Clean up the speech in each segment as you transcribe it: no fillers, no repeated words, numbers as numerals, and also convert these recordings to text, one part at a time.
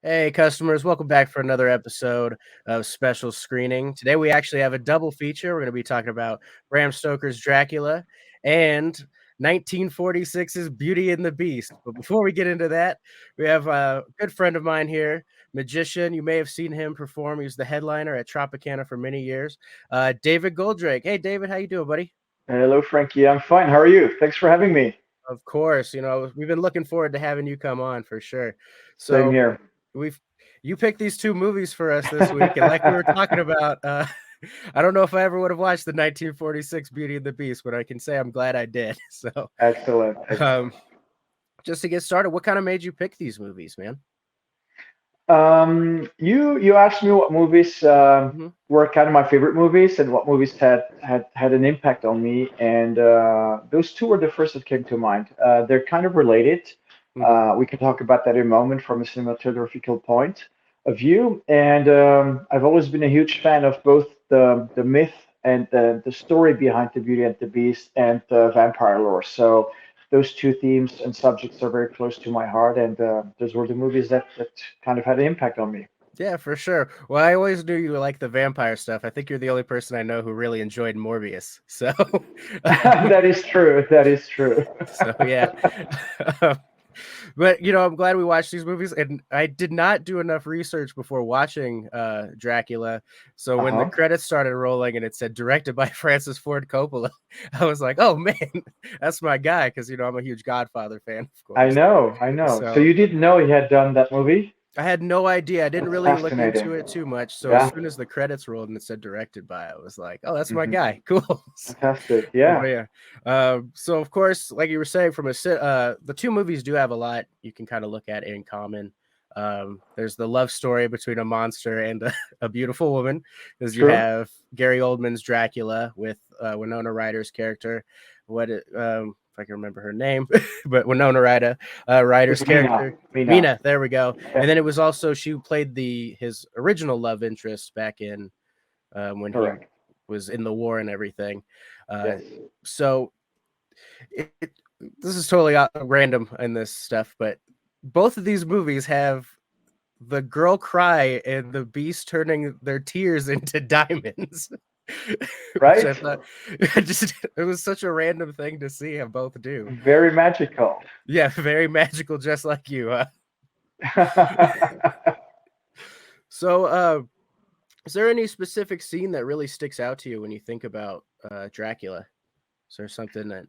Hey, customers, welcome back for another episode of Special Screening. Today, we actually have a double feature. We're going to be talking about Bram Stoker's Dracula and 1946's Beauty and the Beast. But before we get into that, we have a good friend of mine here, magician. You may have seen him perform. He was the headliner at Tropicana for many years. David Goldrake. Hey, David, how you doing, buddy? Hello, Frankie. I'm fine. How are you? Thanks for having me. Of course, we've been looking forward to having you come on for sure. Same So here. we've you picked these two movies for us this week, and like we were talking about, I don't know if I ever would have watched the 1946 Beauty and the Beast, but I can say I'm glad I did. So, Excellent. um, just to get started, what kind of made you pick these movies, man? You asked me what movies Hmm. were kind of my favorite movies and what movies had an impact on me, and those two were the first that came to mind. They're kind of related. Hmm. We can talk about that in a moment from a cinematographical point of view. And I've always been a huge fan of both the myth and the story behind the Beauty and the Beast and the vampire lore. So those two themes and subjects are very close to my heart, and those were the movies that kind of had an impact on me. Yeah, for sure. Well, I always knew you like the vampire stuff. I think you're the only person I know who really enjoyed Morbius. So, That is true. That is true. so yeah. But I'm glad we watched these movies, and I did not do enough research before watching Dracula. So when the Uh-huh. credits started rolling and it said directed by Francis Ford Coppola, I was like, "Oh man, that's my guy," because I'm a huge Godfather fan, of I course. know, I know. So So you didn't know he had done that movie? I had no idea. I didn't That's really look fascinating. into it too much. So as Yeah. soon as the credits rolled and it said directed by, I was like, "Oh, that's my Hmm. guy. Cool." Fantastic. But Yeah. yeah. So of course, like you were saying, the two movies do have a lot you can kind of look at in common. There's the love story between a monster and a beautiful woman, because you True. have Gary Oldman's Dracula with Winona Ryder's character. If I can remember her name, but Winona Ryder's With Mina. character, Mina. Mina. There we go. Yeah. And then it was also she played the his original love interest back in when he Correct. was in the war and everything. Uh, Yes. so this is totally random in this stuff, but both of these movies have the girl cry and the beast turning their tears into diamonds. Which I Right? thought it was such a random thing to see them both do. Very magical. Yeah, very magical, just like you. So, is there any specific scene that really sticks out to you when you think about Dracula? Is there something that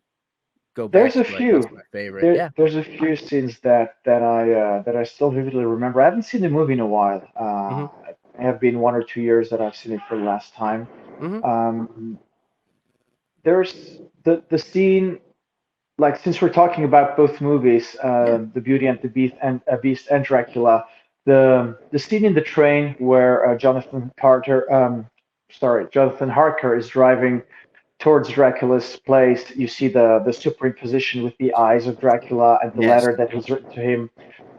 go back There's a to like that's few. my favorite? There, Yeah. there's a few scenes that I still vividly remember. I haven't seen the movie in a while. Hmm. It have been 1 or 2 years that I've seen it for the last time. Hmm. Um, there's the scene, like, since we're talking about both movies, Yeah. The Beauty and the Beast and Dracula, the scene in the train where Jonathan Harker is driving towards Dracula's place. You see the superimposition with the eyes of Dracula and the Yes. letter that was written to him.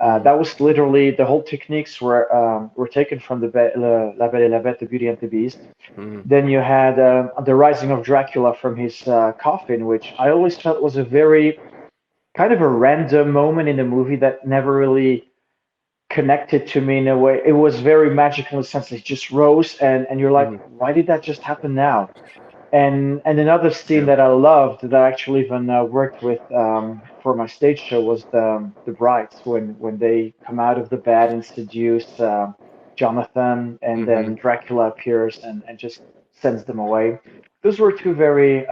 Hmm. That was literally the whole techniques were taken from La Belle et la Bête, The Beauty and the Beast. Hmm. Then you had the rising of Dracula from his coffin, which I always felt was a very kind of a random moment in the movie that never really connected to me in a way. It was very magical in the sense that it just rose, and you're like, Hmm. why did that just happen now? And another scene Yeah. that I loved that I actually even worked with for my stage show was the brides when they come out of the bed and seduce Jonathan, and Hmm. then Dracula appears and just sends them away. Those were two very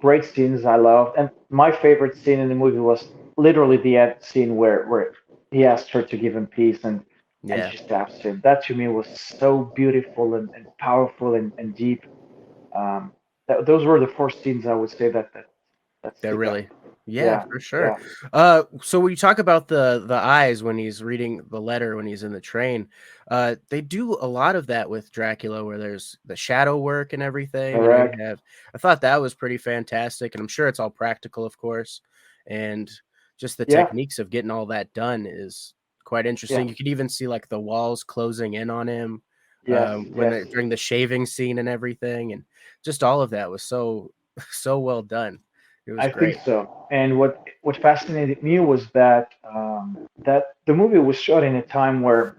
great scenes I loved, and my favorite scene in the movie was literally the end scene where he asked her to give him peace and Yeah. she stabs him. That to me was so beautiful and powerful and deep. um, those were the four scenes I would say that They're stick out. really, yeah, Yeah, for sure. yeah, So when you talk about the eyes when he's reading the letter when he's in the train, they do a lot of that with Dracula, where there's the shadow work and everything, and you correct. have. I thought that was pretty fantastic, and I'm sure it's all practical, of course, and just the Yeah, techniques of getting all that done is quite yeah, interesting. You could even see like the walls closing in on him yes, yes. when during the shaving scene and everything, and just all of that was so so well done. It was I think great. so. And what fascinated me was that the movie was shot in a time where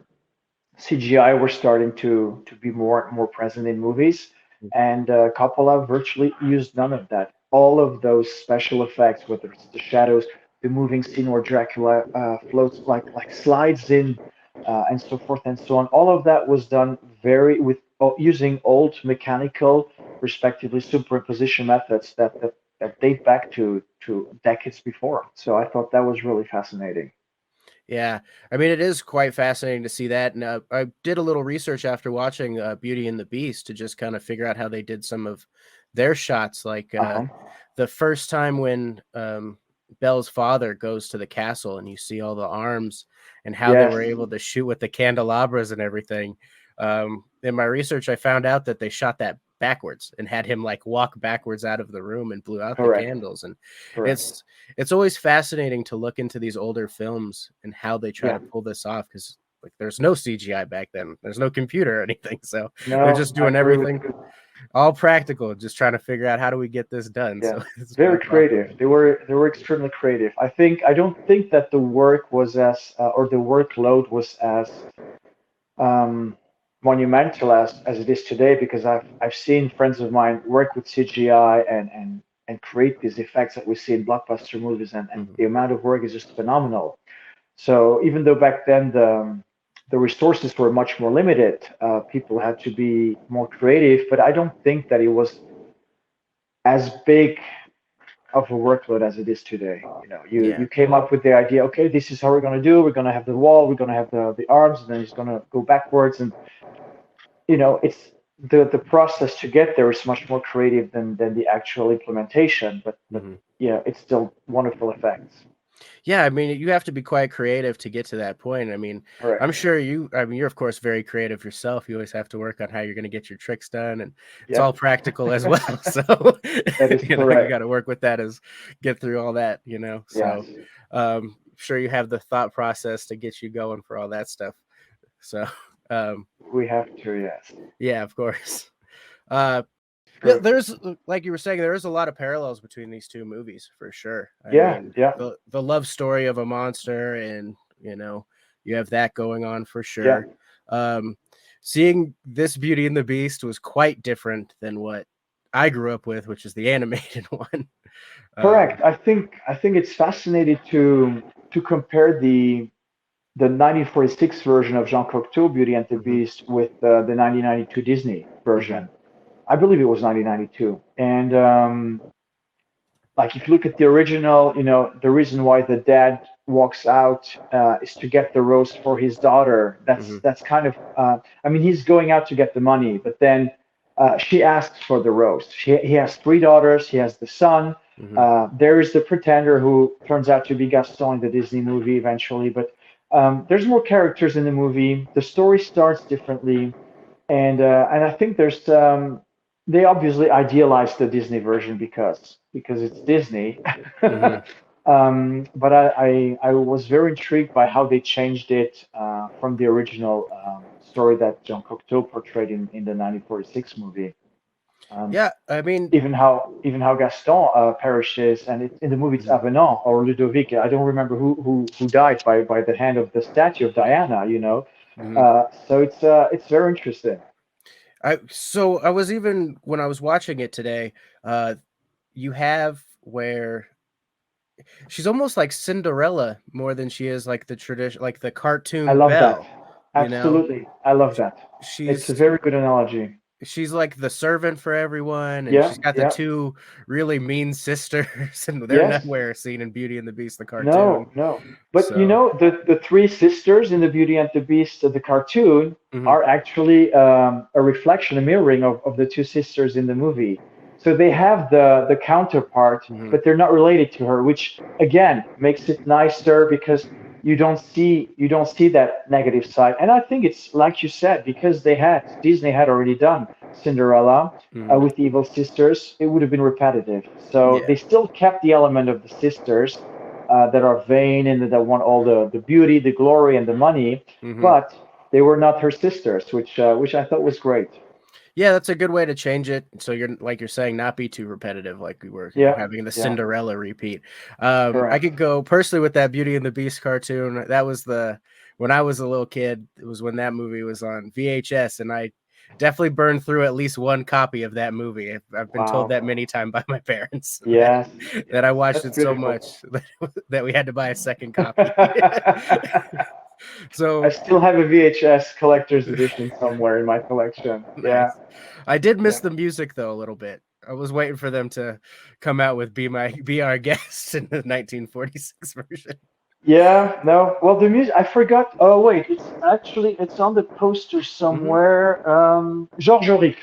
CGI were starting to be more present in movies, and Coppola virtually used none of that. All of those special effects, whether it's the shadows, the moving scene where Dracula floats like slides in, and so forth and so on. All of that was done very with using old mechanical, respectively superimposition methods that date back to decades before. So I thought that was really fascinating. Yeah, I mean, it is quite fascinating to see that, and, I did a little research after watching, Beauty and the Beast to just kinda figure out how they did some of their shots, like, Uh-huh. the first time when, Belle's father goes to the castle and you see all the arms and how they Yes, were able to shoot with the candelabras and everything. In my research, I found out that they shot that backwards and had him, like, walk backwards out of the room and blew out the correct, candles, and correct. it's it's always fascinating to look into these older films and how they try Yeah. to pull this off because, like, there's no CGI back then. There's no computer or anything, so they're No, just I doing agree with everything you. all practical, just trying to figure out how do we get this done, Yeah, so it's very very creative. fascinating. They were extremely creative. I don't think that the work was as or the workload was as um, monumental as it is today because I've seen friends of mine work with CGI and create these effects that we see in blockbuster movies, and Mhm. the amount of work is just phenomenal. So even though back then the resources were much more limited, people had to be more creative. But I don't think that it was as big of a workload as it is today. You know, Yeah. you came up with the idea, okay, this is how we're going to do. We're going to have the wall, we're going to have the arms, and then it's going to go backwards. And it's the process to get there is much more creative than the actual implementation. But Mhm. yeah, it's still wonderful effects. Yeah, I mean, you have to be quite creative to get to that point. I mean, Correct. I mean, you're of course very creative yourself. You always have to work on how you're going to get your tricks done, and it's all Yep. practical as well. So, That is you correct. got to work with that as get through all that. Yes, So sure you have the thought process to get you going for all that stuff. So, um, we have to. Yes. yeah, of course. Uh, yeah, True. there's like you were saying, there is a lot of parallels between these two movies for sure. I Yeah. mean, Yeah. the love story of a monster, and you have that going on for Yeah. sure. Um, Seeing this Beauty and the Beast was quite different than what I grew up with, which is the animated one. Um, Correct. I think it's fascinating to compare the 1946 version of Jean Cocteau Beauty and the mhm, Beast with the 1992 Disney mhm, version. I believe it was 1992. And like if you look at the original, the reason why the dad walks out is to get the rose for his daughter. That's mhm, that's kind of I mean he's going out to get the money, but then she asks for the rose. He has three daughters. He has the son. mhm, There is the pretender who turns out to be Gaston in the Disney movie eventually, but there's more characters in the movie. The story starts differently, and I think there's they obviously idealized the Disney version because it's Disney. mhm. But I was very intrigued by how they changed it from the original story that Jean Cocteau portrayed in the 1946 movie. Um, Yeah, I mean, even how Gaston perishes, and in the movie it's mhm, Avenant or Ludovic. I don't remember who died by the hand of the statue of Diana. mhm. So it's very interesting. I was even when I was watching it today, uh, you have where she's almost like Cinderella more than she is like the tradition, like the I cartoon love that. Belle, you know? Absolutely. I love Sh that. It's a she's very good analogy. she's like the servant for everyone, and Yeah, she's got the yeah. 2 really mean sisters, and they're Yes. nowhere seen in Beauty and the Beast, the cartoon. No, no. But So the three sisters in the Beauty and the Beast, the cartoon, mhm, are actually a reflection, a mirroring of the two sisters in the movie. So they have the counterpart, mhm, but they're not related to her, which again makes it nicer because you don't see that negative side. And I think it's like you said, because Disney had already done Cinderella mhm, with the evil sisters, it would have been repetitive. So yeah, they still kept the element of the sisters that are vain and that want all the beauty, the glory, and the money, mhm. but they were not her sisters, which I thought was great. Yeah, that's a good way to change it. So you're like you're saying, not be too repetitive, like we were, Yeah, having the yeah, Cinderella repeat. I correct. could go personally with that Beauty and the Beast cartoon. That was the when I was a little kid. It was when that movie was on VHS, and I definitely burned through at least one copy of that movie. I've been told Wow. that many times by my parents that Yes, that yes, I watched that's it so beautiful. much that we had to buy a second copy. I So still have a VHS collector's edition somewhere in my collection. Yeah. nice. I did miss Yeah. the music though a little bit. I was waiting for them to come out with "Be Our Guest" in the 1946 version. Yeah, no. Well, the music, I forgot. Oh, wait, it's on the poster Hmm. somewhere. Georges Auric.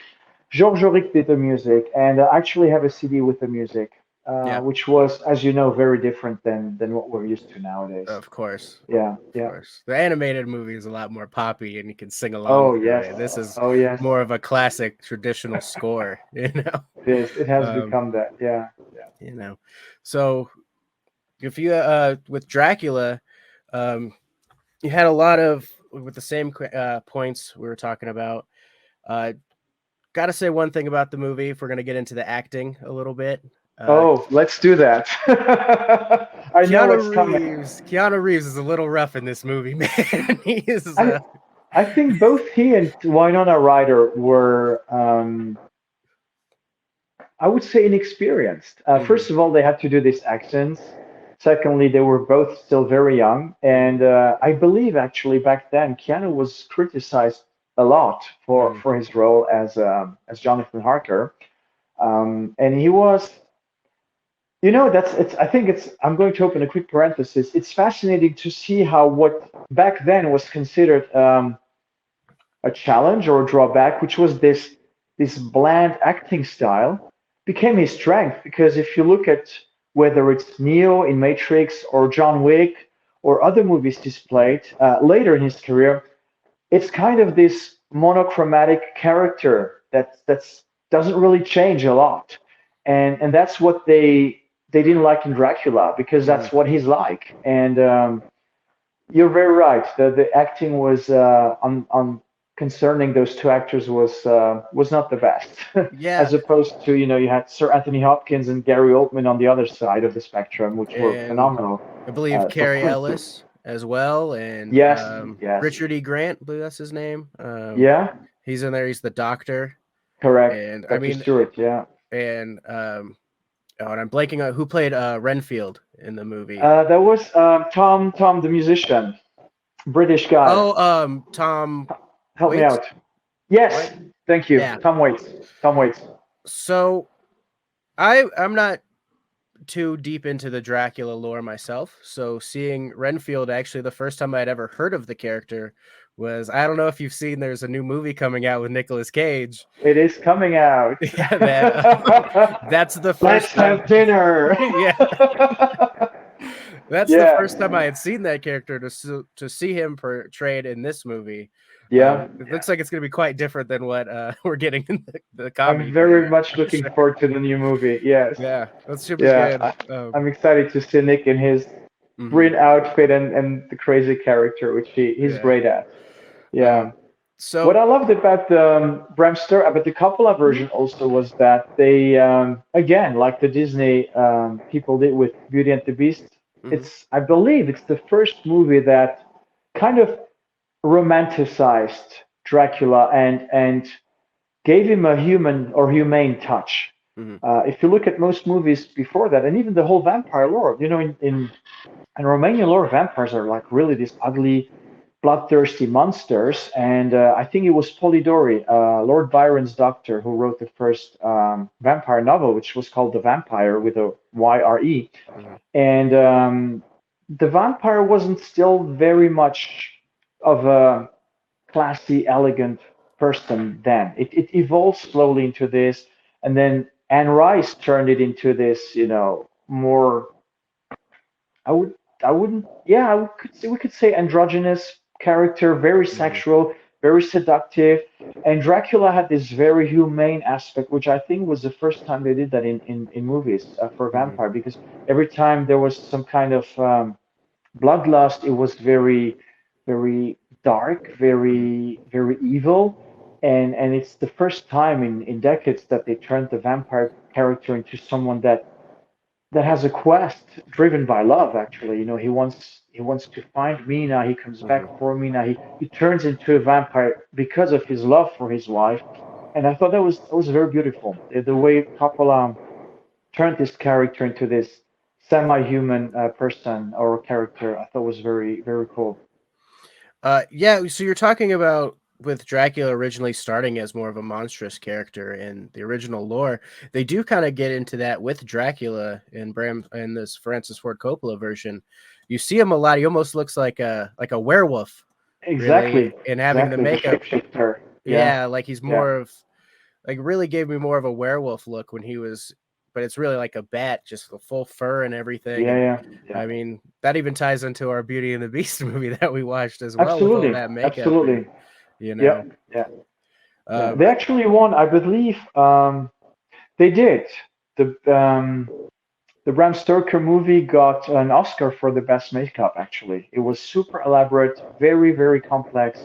Georges Auric did the music, and I actually have a CD with the music, Yeah, which was, as you know, very different than what we're used to nowadays. of course, Yeah, of yeah. course. The animated movie is a lot more poppy, and you can sing along Oh, to yes. it. This is Oh, yes. more of a classic traditional score, you know. It is. It has Um, become that. Yeah, yeah. you know. So if you with Dracula, um, you had a lot of with the same points we were talking about. Uh, Got to say one thing about the movie if we're going to get into the acting a little bit. Uh, Oh, let's do that. I know Keanu what's coming. Reeves. Keanu Reeves is a little rough in this movie, man. He is. I I think both he and Winona Ryder were, I would say, inexperienced. Mhm, First of all, they had to do these accents. Secondly, they were both still very young, mhm, and I believe actually back then Keanu was criticized a lot mhm, for his role as Jonathan Harker, and he was. You know, that's it's. I think it's. I'm going to open a quick parenthesis. It's fascinating to see how what back then was considered a challenge or a drawback, which was this bland acting style, became his strength. Because if you look at whether it's Neo in Matrix or John Wick or other movies he's mhm, played later in his career, it's kind of this monochromatic character that's doesn't really change a lot, and that's what they didn't like in Dracula because mhm. that's what he's like. And you're very right. The acting was on concerning those two actors was not the best, Yeah, as opposed to you had Sir Anthony Hopkins and Gary Oldman on the other side of the spectrum, which were and phenomenal. I believe So Carrie Ellis as well, and yes, yes, Richard E. Grant. I believe that's his name. yeah, He's in there. He's the doctor, correct, and I Dr. mean, Stewart, yeah. and oh, and I'm blanking on who played Renfield in the movie. That was Tom the musician, British guy. Oh, Tom Help me Waits. out. Yes, Wait, thank you. yeah. Tom Waits. Tom Waits. So I'm not too deep into the Dracula lore myself. So seeing Renfield, actually the first time I'd ever heard of the character was, I don't know if you've seen, there's a new movie coming out with Nicolas Cage. It is coming out. Yeah, that that's the Let's first time. have dinner. Yeah, that's the Yeah, first time I had seen that character to see him portrayed in this movie. yeah, It yeah. looks like it's going to be quite different than what we're getting in the I'm comedy very format much for looking sure. forward to the new movie. Yes. Yeah, that should be Yeah, good. I'm excited to see Nick in his Mhm, green outfit and the crazy character, which he's yeah. great at. Um, Yeah. What so I loved about the Bram Stoker, about the Coppola mhm, version also was that they, again, like the Disney people did with Beauty and the Beast, mhm, I believe, it's the first movie that kind of romanticized Dracula and gave him a human or humane touch. mhm, If you look at most movies before that, and even the whole vampire lore, in Romanian lore, vampires are like really these ugly, bloodthirsty monsters. And I think it was Polidori, Lord Byron's doctor, who wrote the first vampire novel, which was called The Vampire with a YRE. mhm, And the vampire wasn't still very much of a classy, elegant person then. It evolved slowly into this. And then Anne Rice turned it into this, more I would I wouldn't yeah we could say androgynous character, very mhm, sexual, very seductive, and Dracula had this very humane aspect, which I think was the first time they did that in movies for a mhm, vampire, because every time there was some kind of bloodlust, it was very dark, mhm, very evil, and it's the first time in decades that they turned the vampire character into someone that has a quest driven by love. Actually, he wants to find Mina. He comes back Hmm. for Mina. He turns into a vampire because of his love for his wife, and I thought that was very beautiful. The way Coppola turned this character into this semi-human person or character, I thought was very very cool. Yeah, so you're talking about with Dracula originally starting as more of a monstrous character in the original lore. They do kind of get into that with Dracula in Bram in this Francis Ford Coppola version. You see him a lot. He almost looks like a werewolf, really, Exactly, and having the exactly. The makeup. shapeshifter. Yeah, Yeah, like he's yeah, more of like really gave me more of a werewolf look when he was, but it's really like a bat, just the full fur and everything. yeah, And yeah, yeah. I mean, that even ties into our Beauty and the Beast movie that we watched as well with all Absolutely, that makeup and absolutely. you Yeah, know. yeah, yeah. Uh, They actually won, I believe. They did. The Bram Stoker movie got an Oscar for the best makeup. Actually, it was super elaborate, very very complex.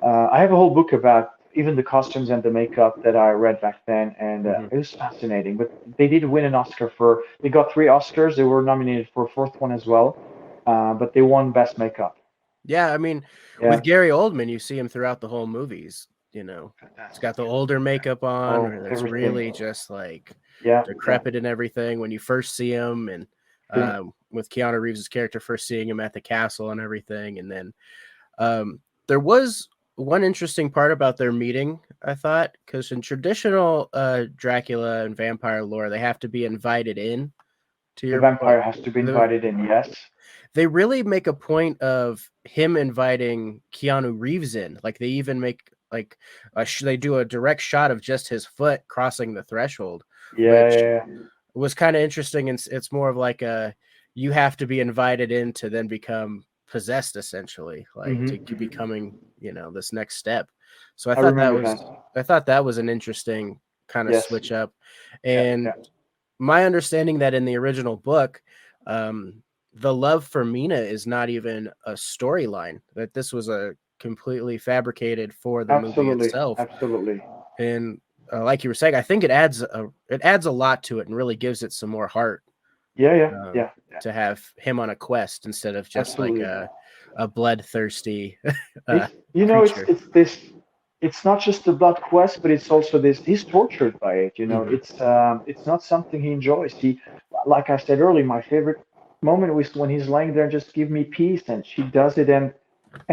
I have a whole book about even the costumes and the makeup that I read back then, and mhm. it was fascinating. But they did win an Oscar for. They got three Oscars. They were nominated for a fourth one as well, but they won best makeup. Yeah, I mean, with Yeah, Gary Oldman, you see him throughout the whole movies. He's got fantastic. the older Yeah. makeup on, Oh, and it's everything. really just like Yeah, yeah. decrepit and everything when you first see him, and See, with Keanu Reeves' character first seeing him at the castle and everything, and then there was one interesting part about their meeting, I thought, because in traditional Dracula and vampire lore, they have to be invited in. To the your point, vampire has to be invited in. Yes. they really make a point of him inviting Keanu Reeves in. Like they even make like they do a direct shot of just his foot crossing the threshold, Yeah, which yeah, was kind of interesting. And it's more of like a you have to be invited in to then become possessed, essentially, yeah. like to becoming this next step. So I remember that. I thought that was an interesting kind of Yes. switch up, Yeah, and yeah. my understanding that in the original book, the love for Mina is not even a storyline. That this was a completely fabricated for the movie Absolutely, itself. absolutely. And like you were saying, I think it adds a lot to it and really gives it some more heart Yeah, yeah, um, yeah, yeah. to have him on a quest instead of just like Absolutely. a bloodthirsty It's it's creature. it's this. It's not just the blood quest, but it's also this. He's tortured by it. Hmm. It's not something he enjoys. Like I said earlier, my favorite moment was when he's laying there and just give me peace, and she does it, and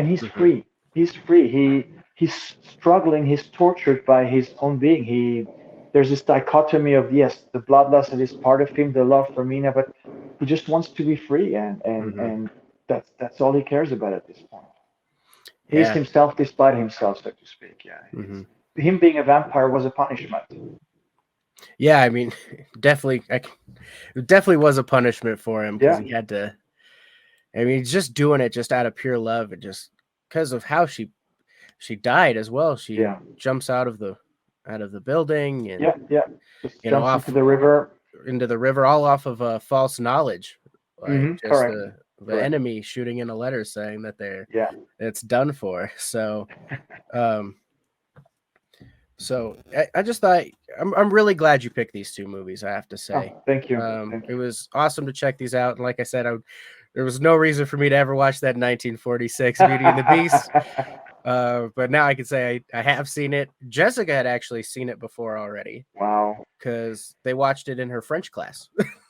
he's Hmm. free. He's free. He's struggling. He's tortured by his own being. There's this dichotomy of yes, the bloodlust that is part of him, the love for Mina, but he just wants to be free, Hmm. and that's all he cares about at this point. He's Yeah. himself despite himself, so to speak. Yeah, it's Hmm. him being a vampire was a punishment. Yeah. I mean, definitely, it definitely was a punishment for him because Yeah, he had to. I mean, he's just doing it just out of pure love and just because of how she died as well. She yeah, jumps out of the building and yeah, yeah. Just jumps into off the river. into the river, all off of false knowledge, like just Correct, the correct. enemy shooting in a letter saying that Yeah. it's done for. Um, so I just thought I'm really glad you picked these two movies. I have to Oh, say, thank you, thank it you. was awesome to check these out. And like I said, there was no reason for me to ever watch that 1946 Beauty and the Beast. But now I can say I have seen it. Jessica had actually seen it before already Wow, because they watched it in her French class.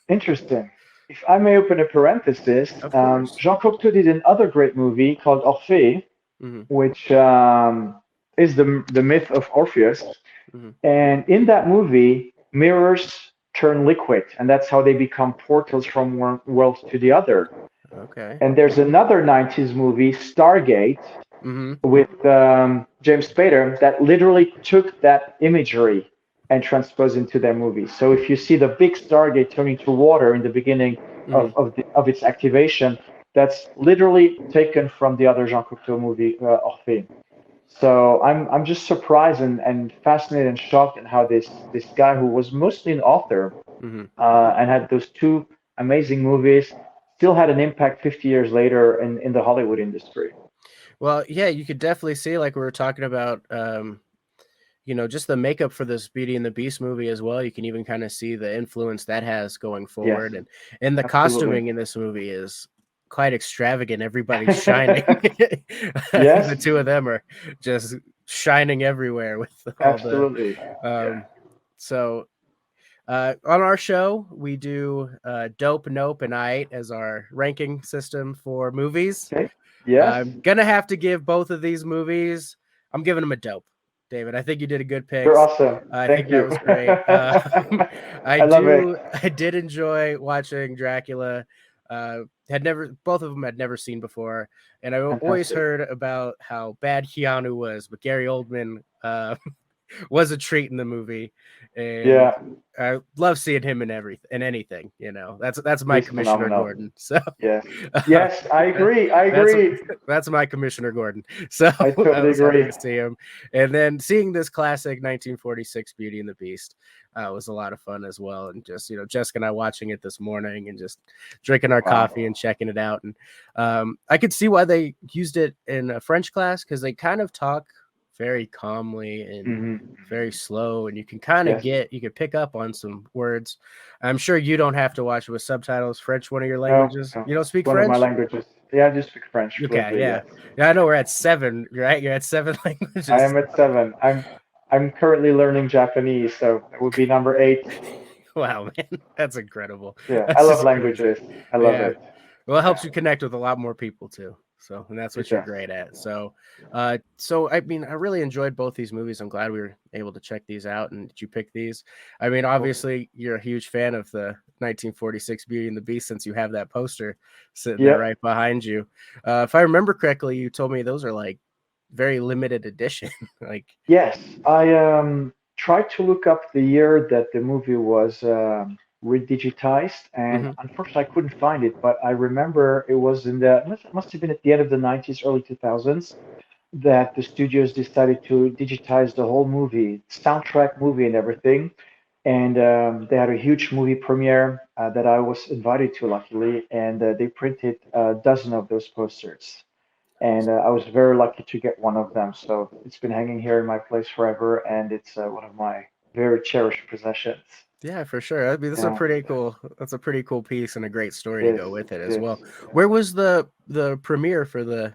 interesting. If I may open a parenthesis, Of course. Jean Cocteau did another great movie called Orphée, Hmm. which is the myth of Orpheus. Hmm. And in that movie, mirrors turn liquid, and that's how they become portals from one world to the other. Okay. And there's another 90s movie, Stargate, Hmm. with James Spader, that literally took that imagery and transposed into their movie. So if you see the big Stargate turning to water in the beginning Hmm. of its activation, that's literally taken from the other Jean Cocteau movie, Orphée. So I'm just surprised and fascinated and shocked at how this guy who was mostly an author Hmm. and had those two amazing movies still had an impact 50 years later in the Hollywood industry. Well, yeah, you could definitely see, like we were talking about, just the makeup for this Beauty and the Beast movie as well. You can even kind of see the influence that has going Yes, forward, and the absolutely. costuming in this movie is quite extravagant. Everybody's shining. I think the Yes, two of them are just shining everywhere with all the. absolutely. Yeah. Um, so on our show, we do Dope, Nope, and I as our ranking system for movies. Okay. Yes, I'm gonna have to give both of these movies. I'm giving them a dope, David. I think you did a good you're picks. awesome. I think Thank that you. was great. I I love it. do. I did enjoy watching Dracula. Had never both of them had never seen before, and I always Fantastic. heard about how bad Keanu was, but Gary Oldman was a treat in the movie, and Yeah, I love seeing him in anything. That's my he's Commissioner phenomenal. Gordon. So Yes. uh, Yes, I that, agree. I that's agree. that's my Commissioner Gordon. So I I totally was happy agree. to see him, and then seeing this classic 1946 Beauty and the Beast was a lot of fun as well. And just Jessica and I watching it this morning and just drinking our coffee Wow. and checking it out, and I could see why they used it in a French class because they kind of talk very calmly and very Hmm. slow, and you can kind of Yes. you can pick up on some words. I'm sure you don't have to watch it with subtitles. French, one of your No, languages. no. You don't It's speak one of my French? languages. Yeah, I do speak French Okay, fluently, yeah. yes. Yeah, I know we're at seven, right? You're at seven I languages. am at seven. I'm currently learning Japanese, so it would be number eight. Wow, man. That's incredible. Yeah, I That's love just crazy. languages. I love Yeah. it. Well, it Yeah, helps you connect with a lot more people too. So, and that's it what you're does. great at. So I mean, I really enjoyed both these movies. I'm glad we were able to check these out and that you picked these. I mean, Awesome. obviously, you're a huge fan of the 1946 Beauty and the Beast since you have that poster sitting there Yep. right behind you. If I remember correctly, you told me those are like very limited edition. Like, Yes, I tried to look up the year that the movie was redigitized, and mhm. unfortunately I couldn't find it. But I remember it was in the must have been at the end of the 90s, early 2000s, that the studios decided to digitize the whole movie, soundtrack, movie, and everything. And they had a huge movie premiere that I was invited to, luckily, and they printed a dozen of those posters. And I was very lucky to get one of them. So it's been hanging here in my place forever, and it's one of my very cherished possessions. Yeah, for sure. I mean, this is a Yeah, pretty cool. That's a pretty cool piece and a great story it to is. go with it It as is. well. Yeah. Where was the premiere for the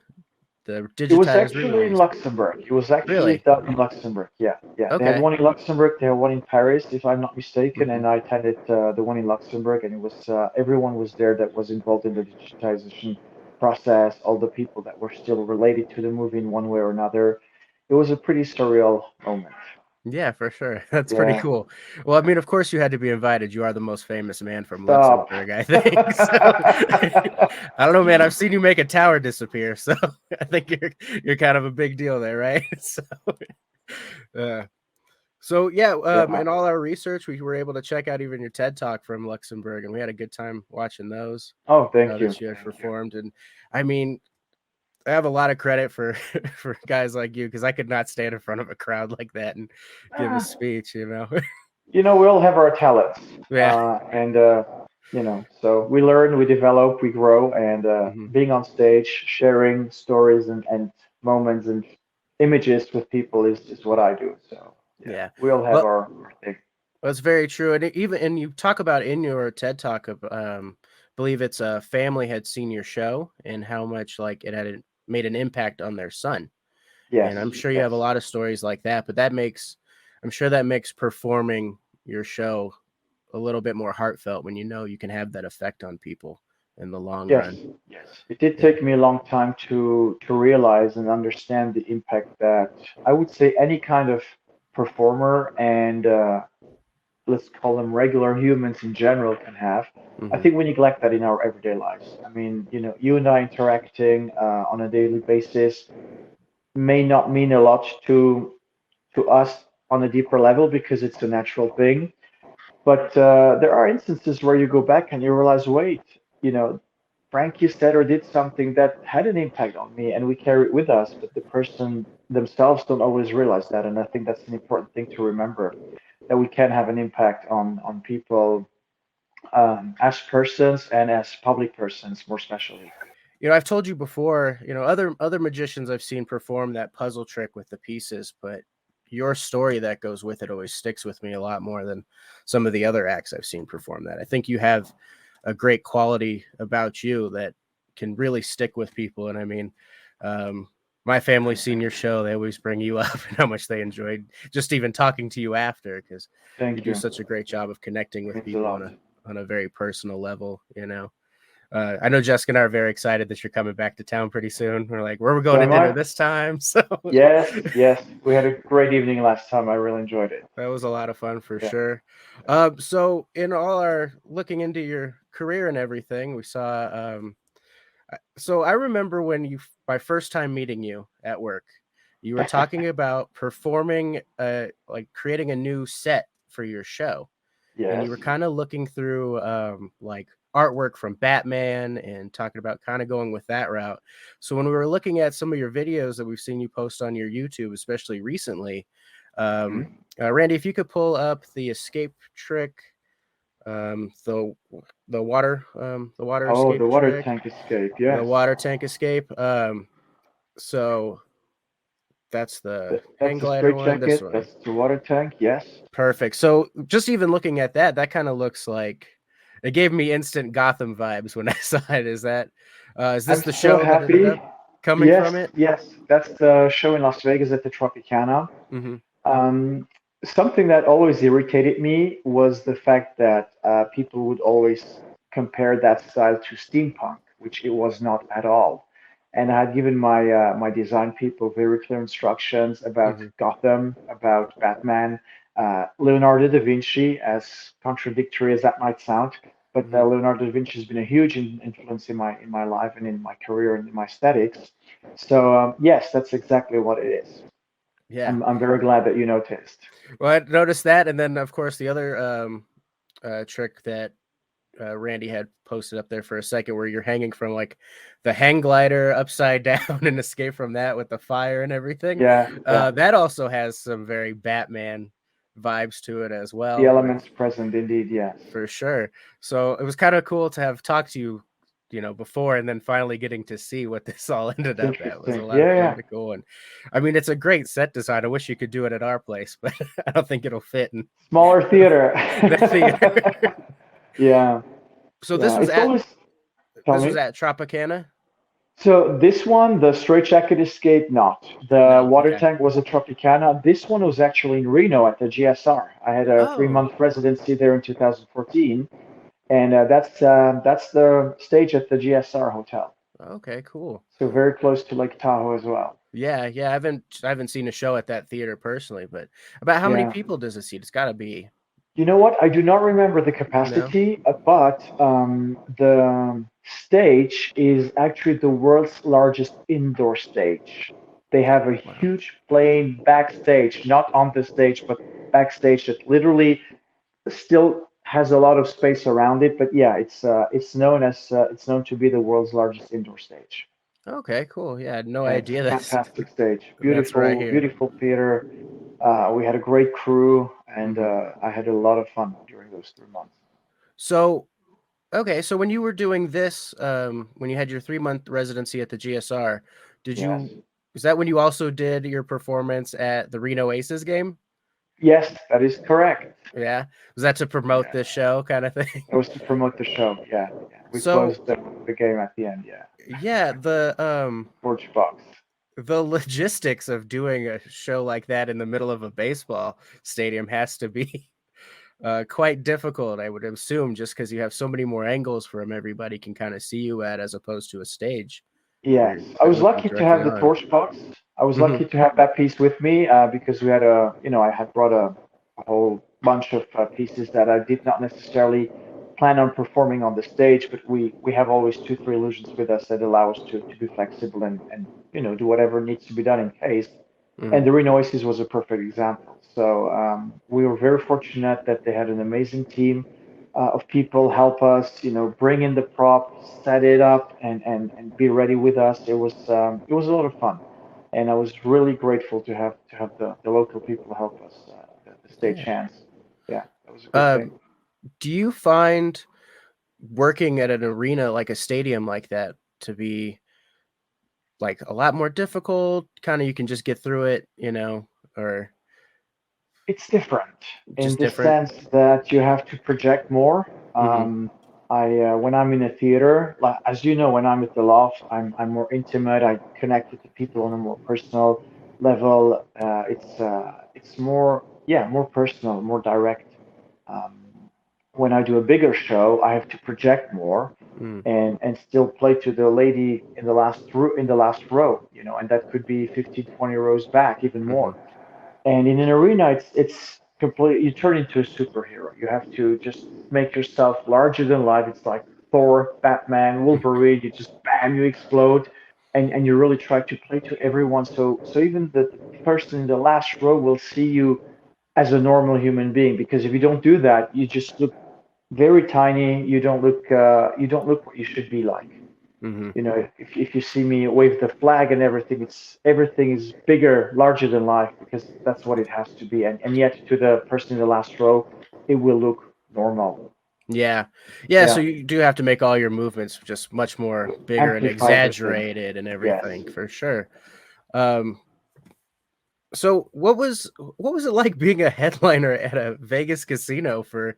It was digitized actually in re-release? Luxembourg. It was actually Really? done in Luxembourg. Yeah, yeah. They had Okay. one in Luxembourg. They had one in Paris, if I'm not mistaken, Hmm. and I attended the one in Luxembourg, and it was everyone was there that was involved in the digitization process. All the people that were still related to the movie in one way or another. It was a pretty surreal moment. Yeah, for sure. That's pretty Yeah. cool. Well, I mean, of course you had to be invited. You are the most famous man from Stop. Luxembourg, I think. So I don't know, man. I've seen you make a tower disappear, so I think you're kind of a big deal there, right? Uh, So yeah, Yeah. in all our research, we were able to check out even your TED Talk from Luxembourg, and we had a good time watching those Oh, thank you. that you had Thank you. performed. And I mean, I have a lot of credit for for guys like you because I could not stand in front of a crowd like that and give a Ah, speech. we all have our talents, Yeah. and so we learn, we develop, we grow, and Hmm. being on stage, sharing stories and moments and images with people is what I do. So yeah, Yeah. we all have Well, our thing. that's very true. And even you talk about in your TED Talk of believe it's a family had seen your show and how much like it had made an impact on their son. Yes, And I'm sure you have a yes, lot of stories like that, but I'm sure that makes performing your show a little bit more heartfelt when you know you can have that effect on people in the long yes, run. yes. It did Yeah. take me a long time to realize and understand the impact that I would say any kind of performer and let's call them regular humans in general can have. I Hmm. think we neglect that in our everyday lives. I mean, you and I interacting on a daily basis may not mean a lot to us on a deeper level because it's a natural thing. But there are instances where you go back and you realize, wait, Frankie said or did something that had an impact on me, and we carry it with us. But the person themselves don't always realize that, and I think that's an important thing to remember that we can have an impact on people as persons and as public persons, more especially. I've told you before, other magicians I've seen perform that puzzle trick with the pieces, but your story that goes with it always sticks with me a lot more than some of the other acts I've seen perform that. I think you have a great quality about you that can really stick with people. And I mean, um, my family's seen your show. They always bring you up and how much they enjoyed just even talking to you after, because you Thank do you. such a great job of connecting with Means a people lot. on a very personal level, you know. I know Jessica and I are very excited that you're coming back to town pretty soon. We're like, where are we So going to am dinner I. this time? So Yes, yes. We had a great evening last time. I really enjoyed it. that was a lot of fun for Yeah. sure. So in all our looking into your career and everything, we saw. So I remember when my first time meeting you at work, you were talking about performing, like creating a new set for your show, and you Yes. were kind of looking through like artwork from Batman and talking about kind of going with that route. So when we were looking at some of your videos that we've seen you post on your YouTube, especially recently, um, Hmm. Randy, if you could pull up the escape trick, um, the the water Oh, escape the water trick, tank escape. the Yes. water tank escape. So that's the hang That's the glider straight one. This jacket. one. That's the water tank. Yes. Perfect. So just even looking at that, that kind of looks like it gave me instant Gotham vibes when I saw it. Is this I'm the so show that ended happy. up coming from Yes, it? yes. That's the show in Las Vegas at the Tropicana. Hmm. Um, Something that always irritated me was the fact that people would always compare that style to steampunk, which it was not at all. And I had given my design people very clear instructions about Hmm. Gotham, about Batman, Leonardo da Vinci, as contradictory as that might sound. But Hmm. Leonardo da Vinci has been a huge influence in my life and in my career and in my aesthetics. So yes, that's exactly what it is. Yeah. I'm very glad that you noticed. Well, I noticed that, and then of course the other trick that Randy had posted up there for a second, where you're hanging from like the hang glider upside down and escape from that with the fire and everything. Yeah, yeah. That also has some very Batman vibes to it as The well, elements present indeed, yes. for sure. So it was kind of cool to have talked to you, you know, before, and then finally getting to see what this all ended That's up at. It was a interesting. lot of Yeah, fun yeah. to go. And I mean, it's a great set design. I wish you could do it at our place, but I don't think it'll fit in Smaller theater. the theater. Yeah, So yeah. It's always, tell this was me. at Tropicana. So this one, the straight jacket escape, not. The No, water okay. tank was a Tropicana. This one was actually in Reno at the GSR. I had a Oh, 3 month residency there in 2014, and that's the stage at the GSR hotel. okay, cool. So very close to Lake Tahoe as well. Yeah, yeah. I haven't seen a show at that theater personally, but about how many Yeah. people does it seat? It's got to be You know what? I do not remember the no. capacity, but the stage is actually the world's largest indoor stage. They have a Wow. huge plain backstage, not on the stage, but backstage that literally still has a lot of space around it. But yeah, it's known to be the world's largest indoor stage. Okay, cool. Yeah, I had no Yeah, it's a idea fantastic stage. that's right Beautiful, here. beautiful theater. We had a great crew, and Hmm. I had a lot of fun during those 3 months. So okay, so when you were doing this, when you had your 3 month residency at the GSR, did Yes. you? Was that when you also did your performance at the Reno Aces game? Yes, that is correct. Yeah, was that to promote Yeah. this show, kind of thing? It was to promote the show. Yeah, yeah. We So closed the game at the end. Yeah. yeah, Torch box. the logistics of doing a show like that in the middle of a baseball stadium has to be quite difficult, I would assume, just because you have so many more angles from everybody can kind of see you at, as opposed to a stage where Yes, you're I was looking lucky to directly have the on. torch box. I was Hmm. lucky to have that piece with me because we had I had brought a whole bunch of pieces that I did not necessarily plan on performing on the stage, but we have always two, three illusions with us that allow us to be flexible and do whatever needs to be done in case. Hmm. And the Renoises was a perfect example. So we were very fortunate that they had an amazing team of people help us, bring in the prop, set it up, and be ready with us. It was a lot of fun, and I was really grateful to have the local people help us the stage Yeah. hands. Yeah, that was a good thing. Um, do you find working at an arena like a stadium like that to be like a lot more difficult? Kind of you can just get through it, or it's different in Just the different? sense that you have to project more. Mm-hmm. I when I'm in a theater, like, as you know, when I'm at the loft, I'm more intimate. I connect with the people on a more personal level. It's more, yeah, more personal, more direct. When I do a bigger show, I have to project more Mm, and still play to the lady in the last row, and that could be 15, 20 rows back, even mm-hmm. more. And in an arena, it's complete. You turn into a superhero. You have to just make yourself larger than life. It's like Thor, Batman, Wolverine. You just bam, you explode, and you really try to play to everyone. So even the person in the last row will see you as a normal human being. Because if you don't do that, you just look very tiny. You don't look what you should be like. Mm-hmm. If you see me wave the flag and everything, everything is bigger, larger than life, because that's what it has to be. And yet to the person in the last row, it will look normal. Yeah. Yeah, so Yeah, you do have to make all your movements just much more bigger and amplify everything. exaggerated and Yes. everything for sure. Um, so what was it like being a headliner at a Vegas casino for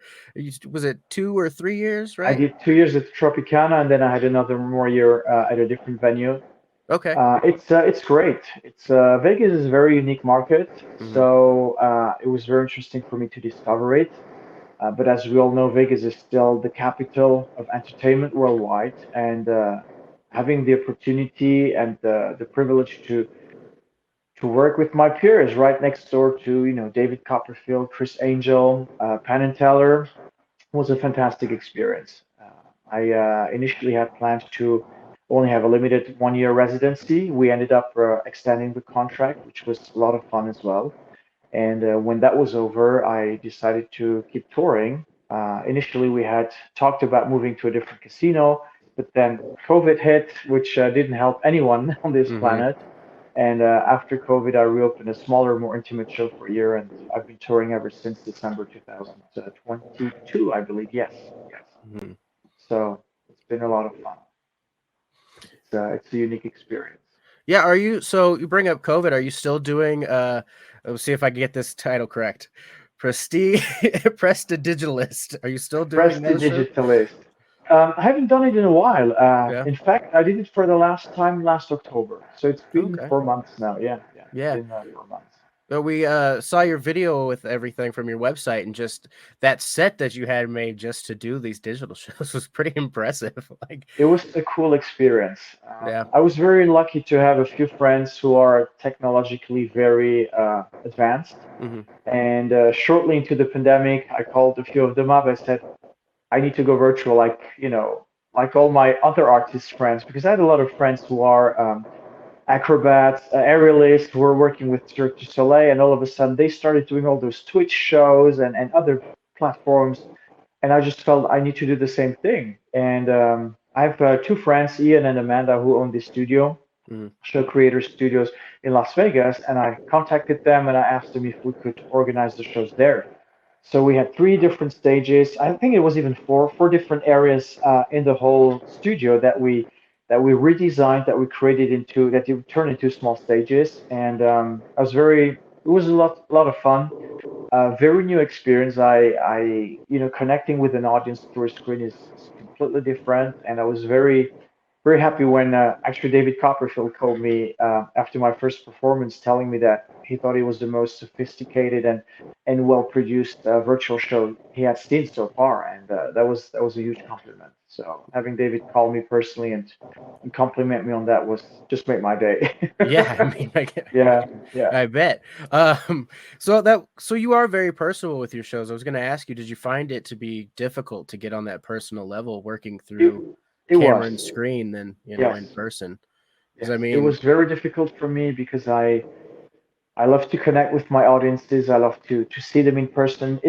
was it 2 or 3 years, I right? did 2 years at Tropicana, and then I had another more year at a different venue. Okay. It's great. Vegas is a very unique market, Mhm. so it was very interesting for me to discover it. But as we all know, Vegas is still the capital of entertainment worldwide, and having the opportunity and the privilege to work with my peers right next door to David Copperfield, Chris Angel, Penn and Teller was a fantastic experience. I initially had planned to only have a limited 1 year residency. We ended up extending the contract, which was a lot of fun as well. And when that was over, I decided to keep touring. Initially, we had talked about moving to a different casino, but then COVID hit, which didn't help anyone on this Mhm. planet. And after COVID, I reopened a smaller, more intimate show for a year, and I've been touring ever since December 2022, I believe. Yes, yes. Mhm. So it's been a lot of fun. It's a unique experience. Yeah, are you so you bring up COVID, are you still doing let's see if I can get this title correct. Prestige Prestidigitalist. Are you still doing those shows? Prestidigitalist. I haven't done it in a while. Yeah. In fact, I did it for the last time last October. So it's been Okay. 4 months now. Yeah, yeah, it's Yeah. been 4 months. But we saw your video with everything from your website, and just that set that you had made just to do these digital shows was pretty impressive. Like, It was a cool experience. yeah. I was very lucky to have a few friends who are technologically very advanced. Hmm. And shortly into the pandemic, I called a few of them up. I said, I need to go virtual, like all my other artist friends, because I had a lot of friends who are acrobats, aerialists who were working with Cirque du Soleil, and all of a sudden they started doing all those Twitch shows and other platforms, and I just felt I need to do the same thing. And I have two friends, Ian and Amanda, who own this studio, Hmm. Show Creator Studios in Las Vegas, and I contacted them and I asked them if we could organize the shows there. So we had three different stages. I think it was even four different areas in the whole studio that we redesigned, that we created into that you turned into small stages. And I was very. It was a lot of fun. Very new experience. Connecting with an audience through a screen is completely different, and I was very happy when actually David Copperfield called me after my first performance, telling me that he thought it was the most sophisticated and well produced virtual show he had seen so far, and that was a huge compliment. So having David call me personally and compliment me on that was just made my day. Yeah, I mean, Yeah, yeah. I bet. So you are very personal with your shows. I was going to ask you, did you find it to be difficult to get on that personal level working It through it camera was. and screen than, in Yes. person? Because Yes. I It mean, was very difficult for me because I love to connect with my audiences. I love to see them in person.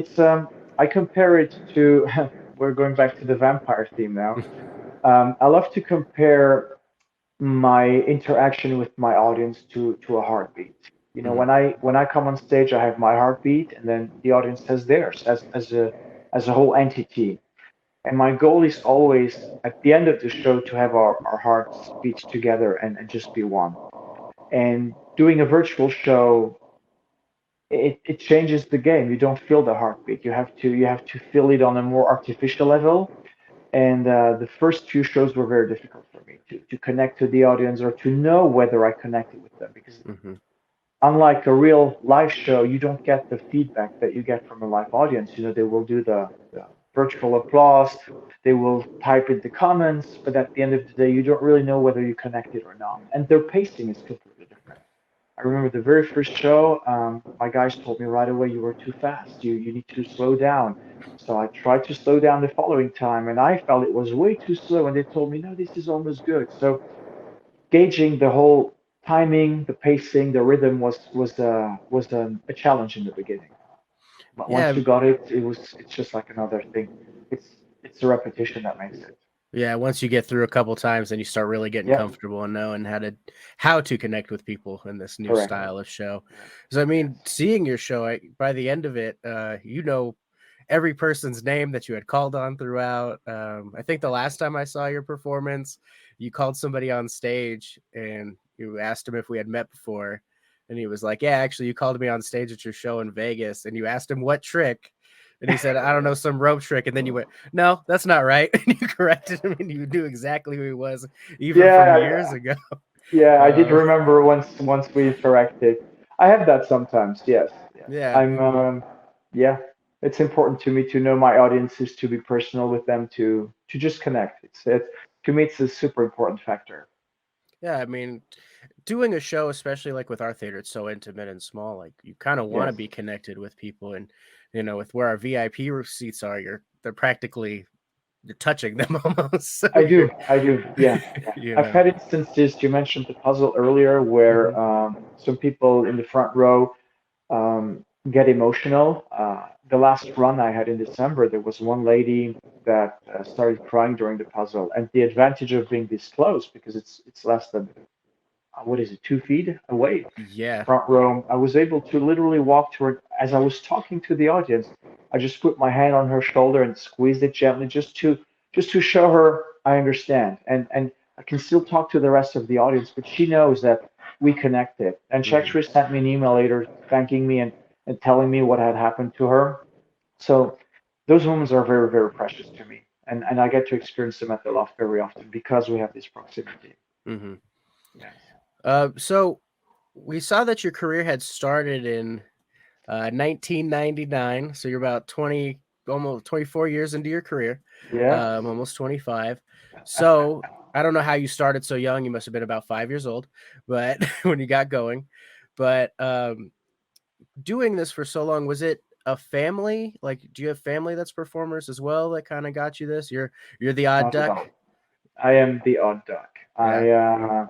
I compare it to we're going back to the vampire theme now. I love to compare my interaction with my audience to a heartbeat. mhm, When I come on stage, I have my heartbeat, and then the audience has theirs as a whole entity. And my goal is always at the end of the show to have our hearts beat together and just be one. And doing a virtual show, it changes the game. You don't feel the heartbeat. You have to feel it on a more artificial level. And the first few shows were very difficult for me to connect to the audience or to know whether I connected with them, because Hmm. unlike a real live show, you don't get the feedback that you get from a live audience. They will do the virtual applause, they will type in the comments, but at the end of the day, you don't really know whether you connected or not. And their pacing is completely different. I remember the very first show, my guys told me right away, you were too fast. You need to slow down. So I tried to slow down the following time, and I felt it was way too slow. And they told me, no, this is almost good. So gauging the whole timing, the pacing, the rhythm was a challenge in the beginning. But once Yeah, you got it, it's just like another thing. It's the repetition that makes it. yeah. Once you get through a couple times, then you start really getting Yeah, comfortable and knowing how to connect with people in this new correct. style of show. Correct. Because I Yes. mean, seeing your show, by the end of it, every person's name that you had called on throughout. I think the last time I saw your performance, you called somebody on stage and you asked him if we had met before. And he was like, yeah, actually, you called me on stage at your show in Vegas. And you asked him what trick. And he said, I don't know, some rope trick. And then you went, no, that's not right. And you corrected him and you knew exactly who he was, even from years Yeah, ago. yeah, I did Uh, remember once we interacted. I have that sometimes. Yes, yes. yeah. Yeah. It's important to me to know my audiences, to be personal with them, to just connect. It's to me, it's a super important factor. Yeah. I mean, doing a show, especially like with our theater, it's so intimate and small. Like you kind of want to Yes, be connected with people, and with where our VIP seats are, you're touching them almost. So I you're, do. I do. Yeah, yeah. you I've know, had instances. You mentioned the puzzle earlier, where hmm some people in the front row get emotional. The last run I had in December, there was one lady that started crying during the puzzle, and the advantage of being this close, because it's less than what is it, 2 feet away, the yeah, front row. I was able to literally walk to her as I was talking to the audience. I just put my hand on her shoulder and squeezed it gently, just to show her I understand, and I can still talk to the rest of the audience, but she knows that we connected. And she hmm actually sent me an email later thanking me and telling me what had happened to her. So those moments are very, very precious to me. And I get to experience them at the loft very often because we have this proximity. hmm Yes. So we saw that your career had started in 1999. So you're about 20, almost 24 years into your career, Yes. almost 25. So I don't know how you started so young. You must have been about 5 years old, but when you got going, but doing this for so long, was it a family? Like, do you have family that's performers as well that kind of got you this? You're the odd Not at duck. all. I am the odd duck. Yeah.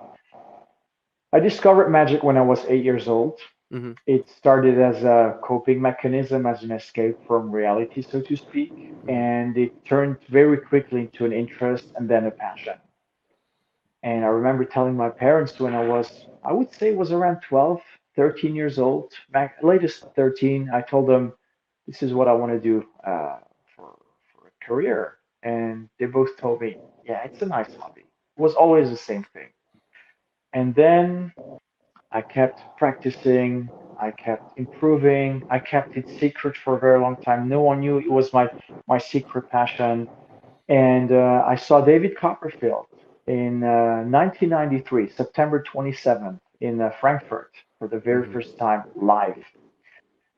I discovered magic when I was 8 years old. Hmm. It started as a coping mechanism, as an escape from reality, so to speak, Hmm. and it turned very quickly into an interest and then a passion. And I remember telling my parents when I would say it was around 12, 13 years old, back latest 13, I told them, this is what I want to do for a career. And they both told me, yeah, it's a nice hobby. It was always the same thing. And then I kept practicing, I kept improving, I kept it secret for a very long time. No one knew it was my secret passion. And I saw David Copperfield in 1993, September 27th, in Frankfurt for the very Hmm. first time live.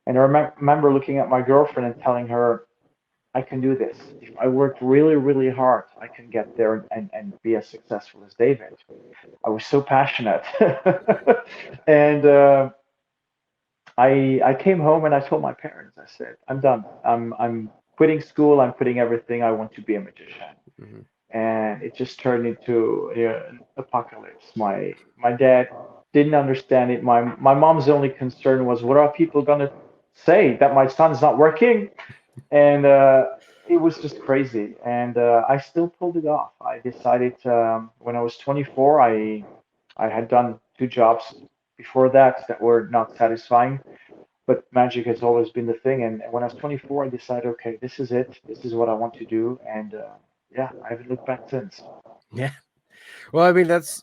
And I remember looking at my girlfriend and telling her, I can do this. If I work really, really hard, I can get there and be as successful as David. I was so passionate. And I came home and I told my parents, I said, I'm done. I'm quitting school. I'm quitting everything. I want to be a magician. Hmm. And it just turned into an apocalypse. My dad didn't understand it. My mom's only concern was, what are people gonna say that my son's not working? And it was just crazy. And I still pulled it off. I decided when I was 24, I had done 2 jobs before that were not satisfying, but magic has always been the thing. And when I was 24, I decided, okay, this is it. This is what I want to do. And yeah, I haven't looked back since. Yeah. Well, I mean, that's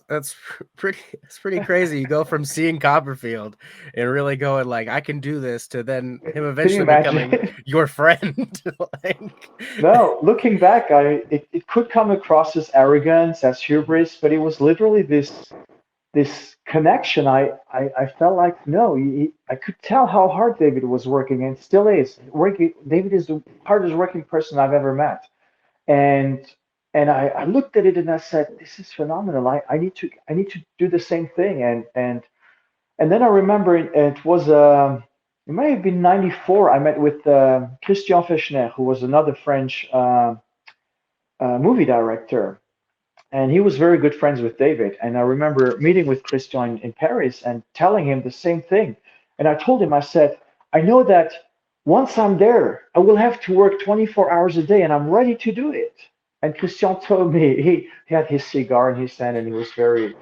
pretty crazy. You go from seeing Copperfield and really going like, I can do this, to then him Can you eventually becoming imagine? your friend. Like, No, looking back, it could come across as arrogance, as hubris, but it was literally this connection. I felt like no, I could tell how hard David was working, and still is working. David is the hardest working person I've ever met, and I looked at it and I said, this is phenomenal. I need to do the same thing, and then I remember it was it may have been '94. I met with Christian Fechner, who was another French movie director, and he was very good friends with David. And I remember meeting with Christian in Paris and telling him the same thing. And I told him, I said, I know that once I'm there, I will have to work 24 hours a day, and I'm ready to do it. And Christian told me he had his cigar in his hand, and he was very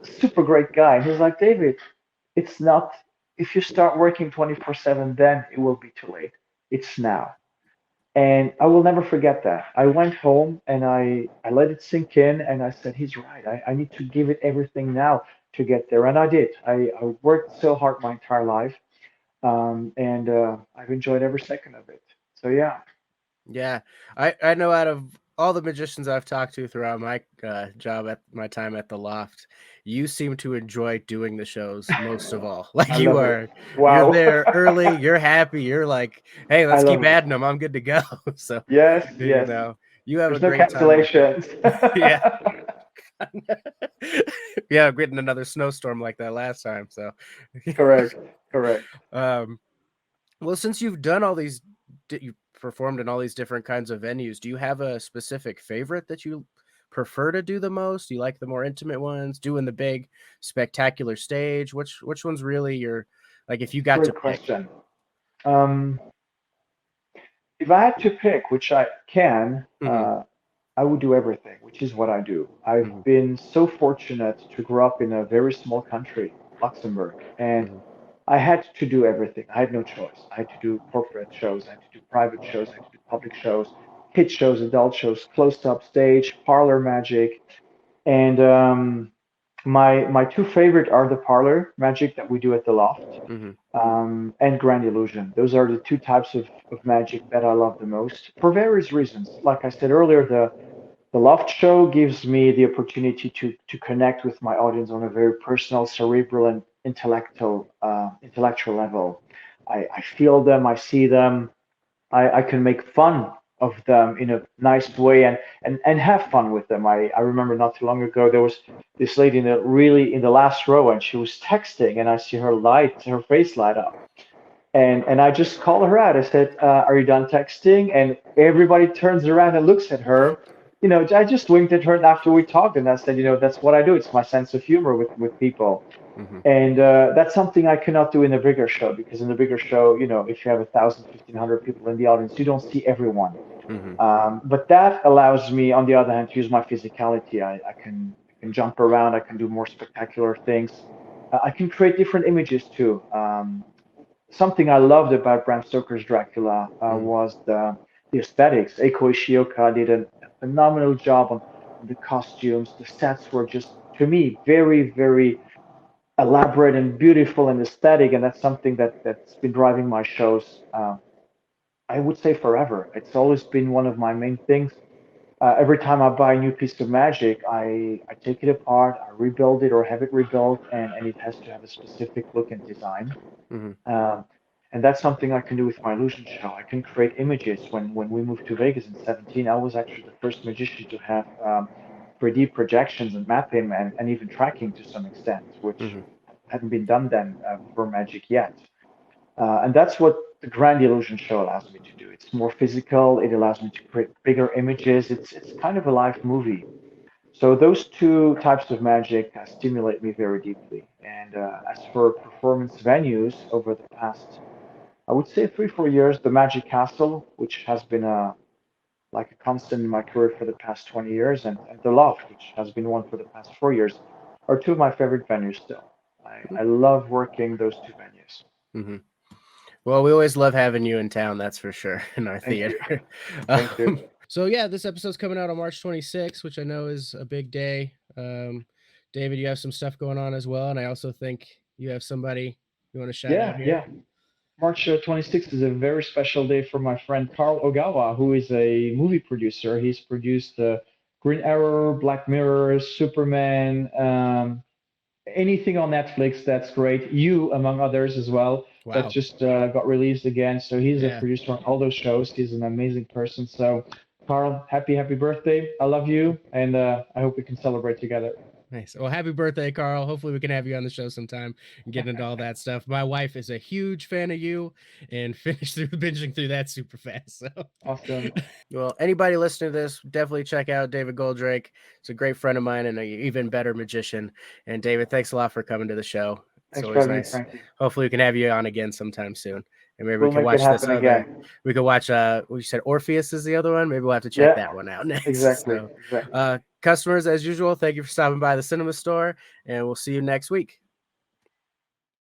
super great guy. And he's like, David, it's not, if you start working 24/7, then it will be too late. It's now. And I will never forget that. I went home and I let it sink in, and I said, he's right. I need to give it everything now to get there. And I did. I worked so hard my entire life, and I've enjoyed every second of it. So, yeah, yeah, I know out of all the magicians I've talked to throughout my job at my time at the Loft, you seem to enjoy doing the shows most of all. Like I love it. you're Wow. there early, you're happy, you're like, hey, I let's love keep it. adding them. I'm good to go. So, Yes, you yes. know, you have a There's no great time with it. cancellations. Yeah. Yeah, getting another snowstorm like that last time. So, Correct. Correct. um, well, since you've done all these, you performed in all these different kinds of venues, do you have a specific favorite that you prefer to do the most? Do you like the more intimate ones, doing the big, spectacular stage? Which one's really your, like, if you got to Great pick? question. Um, if I had to pick, which I can, Hmm. I would do everything, which is what I do. I've Hmm. been so fortunate to grow up in a very small country, Luxembourg, and Hmm. I had to do everything. I had no choice. I had to do corporate shows, I had to do private shows, I had to do public shows, kid shows, adult shows, closed up stage, parlor magic, and my two favorite are the parlor magic that we do at the Loft, Hmm. and grand illusion. Those are the two types of magic that I love the most for various reasons. Like I said earlier, the Loft show gives me the opportunity to connect with my audience on a very personal, cerebral, and intellectual level. I feel them, I see them, I can make fun of them in a nice way, and have fun with them. I remember not too long ago there was this lady in the really in the last row, and she was texting, and I see her face light up, and I just called her out. I said, "Are you done texting?" And everybody turns around and looks at her. You know, I just winked at her after we talked, and I said, you know, that's what I do. It's my sense of humor with people, Hmm. and that's something I cannot do in a bigger show, because in a bigger show, you know, if you have 1,000, 1,500 people in the audience, you don't see everyone. Hmm. But that allows me, on the other hand, to use my physicality. I can jump around. I can do more spectacular things. I can create different images too. Something I loved about Bram Stoker's Dracula Hmm. was the aesthetics. Eiko Ishioka did a phenomenal job on the costumes. The sets were just, to me, very, very elaborate and beautiful and aesthetic, and that's something that's been driving my shows. I would say forever. It's always been one of my main things. Every time I buy a new piece of magic, I take it apart, I rebuild it or have it rebuilt, and it has to have a specific look and design. Hmm. Um, and that's something I can do with my illusion show. I can create images. When we moved to Vegas in 17, I was actually the first magician to have 3D projections and mapping, and even tracking to some extent, which Hmm. hadn't been done then for magic yet. And that's what the Grand Illusion show allows me to do. It's more physical. It allows me to create bigger images. It's kind of a live movie. So those two types of magic stimulate me very deeply. And as for performance venues over the past, I would say 3, 4 years, the Magic Castle, which has been like a constant in my career for the past 20 years, and the Loft, which has been one for the past 4 years, are two of my favorite venues still. I love working those two venues. Hmm. Well, we always love having you in town, that's for sure, in our Thank you. theater. Thank you. So yeah, this episode's coming out on March 26th, which I know is a big day. David, you have some stuff going on as well, and I also think you have somebody you want to shout out Yeah, here. yeah. March 26th is a very special day for my friend Carl Ogawa, who is a movie producer. He's produced Green Arrow, Black Mirror, Superman, anything on Netflix that's great. You, among others, as well. That Wow. just got released again. So he's a Yeah. producer on all those shows. He's an amazing person. So, Carl, happy birthday! I love you, and I hope we can celebrate together. Nice. Well, happy birthday, Carl. Hopefully, we can have you on the show sometime and get into all that stuff. My wife is a huge fan of you and finished through binging through that super fast. So, Awesome. well, anybody listening to this, definitely check out David Goldrake. He's a great friend of mine and an even better magician. And David, thanks a lot for coming to the show. It's Thanks for always having me, nice. Frankie. Hopefully, we can have you on again sometime soon. And maybe we We'll can make it watch this happen other. again. We could watch. We said Orpheus is the other one. Maybe we'll have to check Yeah, that one out next. exactly. So, Exactly. customers, as usual, thank you for stopping by the cinema store, and we'll see you next week.